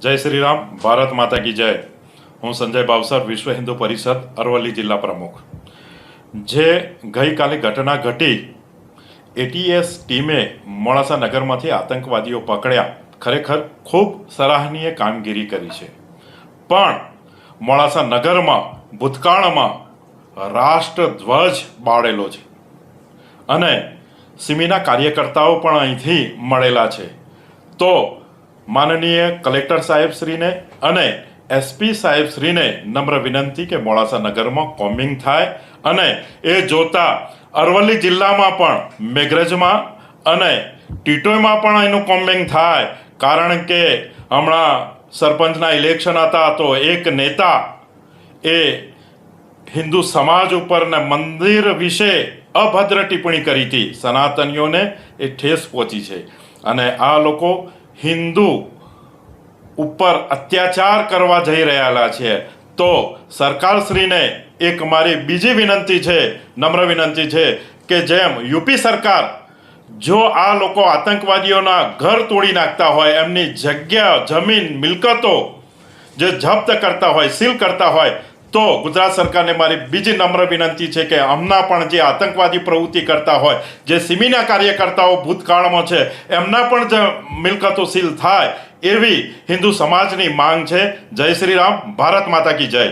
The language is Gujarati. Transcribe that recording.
જય શ્રી રામ, ભારત માતા કી જય. હું સંજય ભાવસર, વિશ્વ હિન્દુ પરિષદ અરવલ્લી જિલ્લા પ્રમુખ. જે ગઈકાલે ઘટના ઘટી, એટીએસ ટીમે મોડાસા નગરમાંથી આતંકવાદીઓ પકડ્યા, ખરેખર ખૂબ સરાહનીય કામગીરી કરી છે. પણ મોડાસા નગરમાં ભૂતકાળમાં રાષ્ટ્રધ્વજ બાળેલો છે અને સિમીના કાર્યકર્તાઓ પણ અહીંથી મળેલા છે. તો માનનીય કલેક્ટર સાહેબશ્રીને અને એસપી સાહેબશ્રીને નમ્ર વિનંતી કે મોડાસા નગરમાં કોમ્બિંગ થાય અને એ જોતા અરવલ્લી જિલ્લામાં પણ મેઘરજમાં અને ટીટોઈમાં પણ એનું કોમ્બિંગ થાય. કારણ કે હમણાં સરપંચના ઇલેક્શન હતા તો એક નેતા એ હિન્દુ સમાજ ઉપર ને મંદિર વિશે અભદ્ર ટિપ્પણી કરી હતી. સનાતનીઓને એ ઠેસ પહોંચી છે અને આ લોકો હિન્દુ ઉપર અત્યાચાર કરવા જઈ રહેલા છે. તો સરકારશ્રીને એક મારી બીજી વિનંતી છે, નમ્ર વિનંતી છે કે જેમ યુપી સરકાર જો આ લોકો આતંકવાદીઓના ઘર તોડી નાખતા હોય, એમની જગ્યા, જમીન, મિલકતો જે જપ્ત કરતા હોય, સીલ કરતા હોય, તો ગુજરાત સરકારને મારી બીજી નમ્ર વિનંતી છે કે હમણાં પણ જે આતંકવાદી પ્રવૃત્તિ કરતા હોય, જે સિમીના કાર્યકર્તાઓ ભૂતકાળમાં છે, એમના પણ જે મિલકતો સીલ થાય એવી હિન્દુ સમાજની માંગ છે. જય શ્રી રામ, ભારત માતા કી જય.